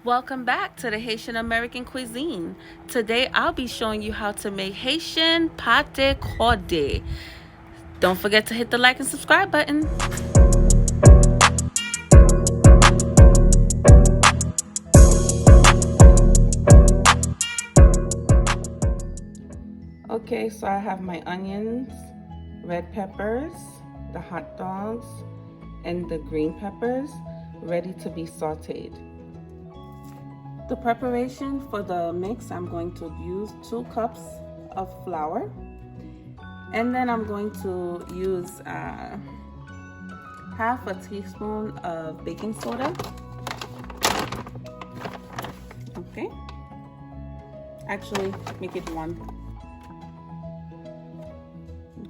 Welcome back to the Haitian American cuisine. Today I'll be showing you how to make Haitian Pate Kode. Don't forget to hit the like and subscribe button. Okay, so I have my onions, red peppers, the hot dogs, and the green peppers ready to be sauteed. The preparation for the mix, I'm going to use 2 cups of flour, and then I'm going to use half a teaspoon of baking soda. Okay, actually make it 1.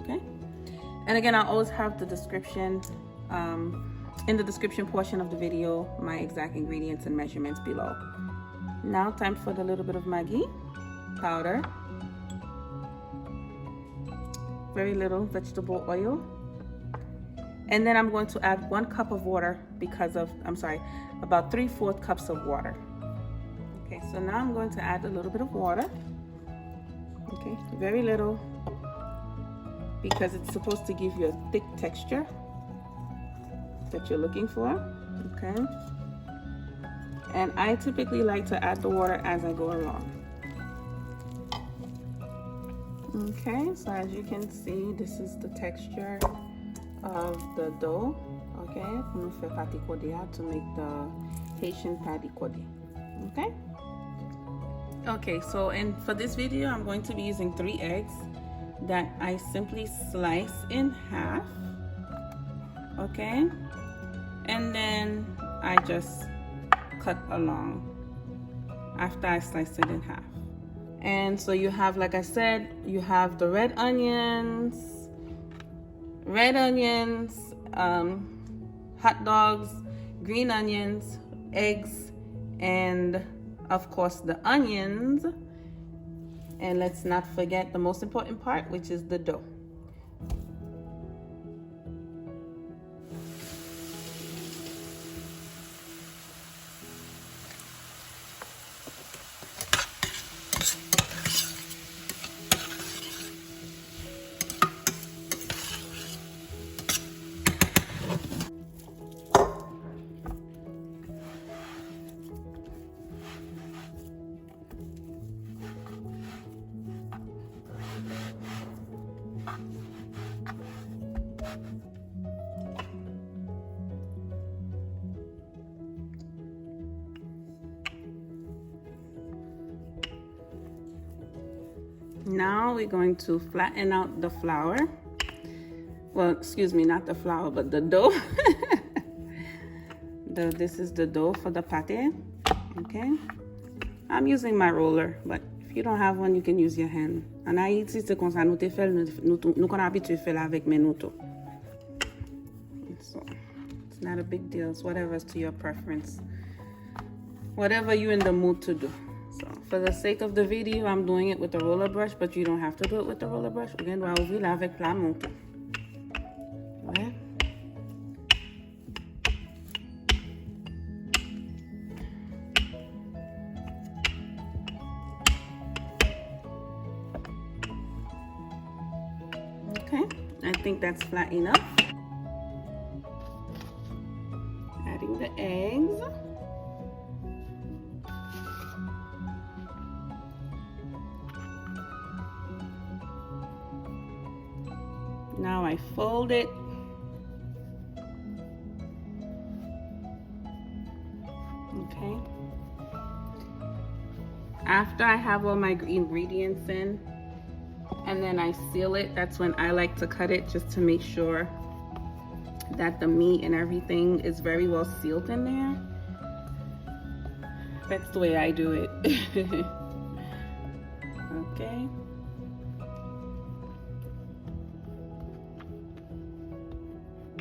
Okay, and again, I always have the description in the description portion of the video, my exact ingredients and measurements below. Now time for the little bit of Maggie powder, very little vegetable oil, and then I'm going to add 1 cup of water about 3/4 cups of water. Okay, so now I'm going to add a little bit of water. Okay, very little, because it's supposed to give you a thick texture that you're looking for. Okay, and I typically like to add the water as I go along. Okay, so as you can see, this is the texture of the dough. Okay, nous faire pate kode to make the Haitian pate kode. Okay. Okay, so for this video, I'm going to be using 3 eggs that I simply slice in half. Okay, and then I just cut along after I sliced it in half. And so you have, like I said, you have the red onions, hot dogs, green onions, eggs, and of course the onions. And let's not forget the most important part, which is the dough. Now we're going to flatten out the flour. Well, excuse me, not the flour, but the dough. This is the dough for the pate. Okay, I'm using my roller, but if you don't have one, you can use your hand. En Haïti, c'est comme ça nous te fait, nous qu'on habitué faire avec menuto. So it's not a big deal. It's whatever's to your preference, whatever you're in the mood to do. So for the sake of the video, I'm doing it with the roller brush, but you don't have to do it with the roller brush. Again, on va ouvrir là avec plat monté. Ouais. Okay, I think that's flat enough. Adding the eggs. Now I fold it. Okay. After I have all my ingredients in, and then I seal it, that's when I like to cut it, just to make sure that the meat and everything is very well sealed in there. That's the way I do it. Okay.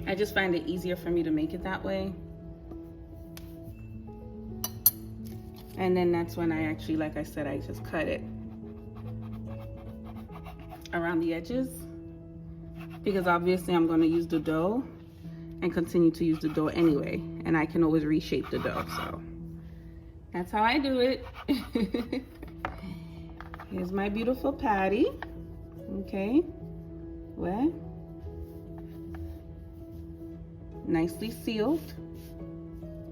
I just find it easier for me to make it that way. And then that's when I actually, like I said, I just cut it around the edges, because obviously I'm going to use the dough and continue to use the dough anyway, and I can always reshape the dough. So That's how I do it. Here's my beautiful patty. Okay, well, nicely sealed.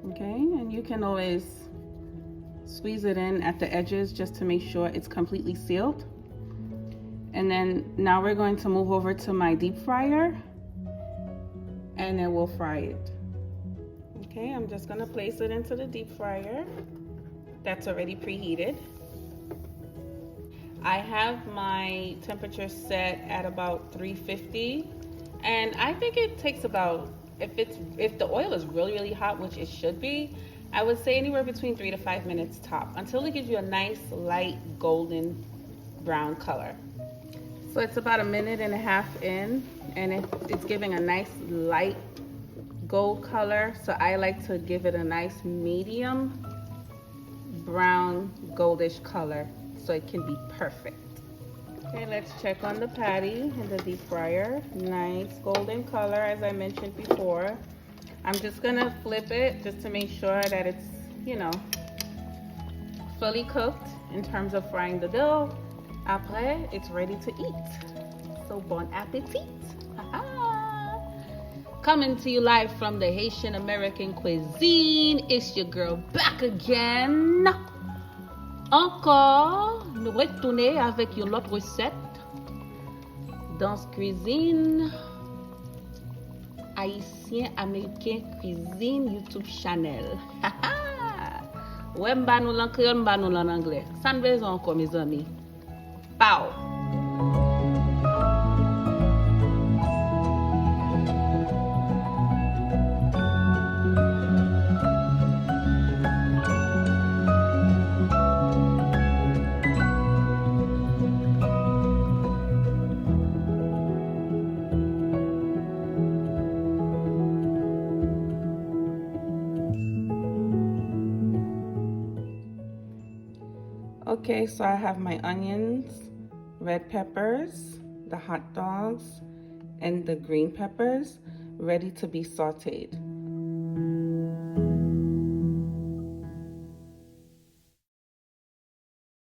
Okay, and you can always squeeze it in at the edges just to make sure it's completely sealed. And then now we're going to move over to my deep fryer and then we'll fry it. Okay, I'm just gonna place it into the deep fryer that's already preheated. I have my temperature set at about 350, and I think it takes about, if the oil is really hot, which it should be, I would say anywhere between 3 to 5 minutes top, until it gives you a nice light golden brown color. So it's about 1.5 minutes in, and it's giving a nice light gold color. So I like to give it a nice medium brown goldish color so it can be perfect. Okay, let's check on the patty in the deep fryer. Nice golden color, as I mentioned before. I'm just gonna flip it just to make sure that it's, you know, fully cooked in terms of frying the dough. Après, it's ready to eat. So bon appetit. Coming to you live from the Haitian American cuisine. It's your girl back again. Encore, nous retournons avec une autre recette dans cuisine Haitian American cuisine YouTube channel. Ouais, m'ba nous l'en créole, m'ba nous l'en anglais. Ça ne besoin encore, mes amis. Pow! Okay, so I have my onions, red peppers, the hot dogs, and the green peppers ready to be sauteed.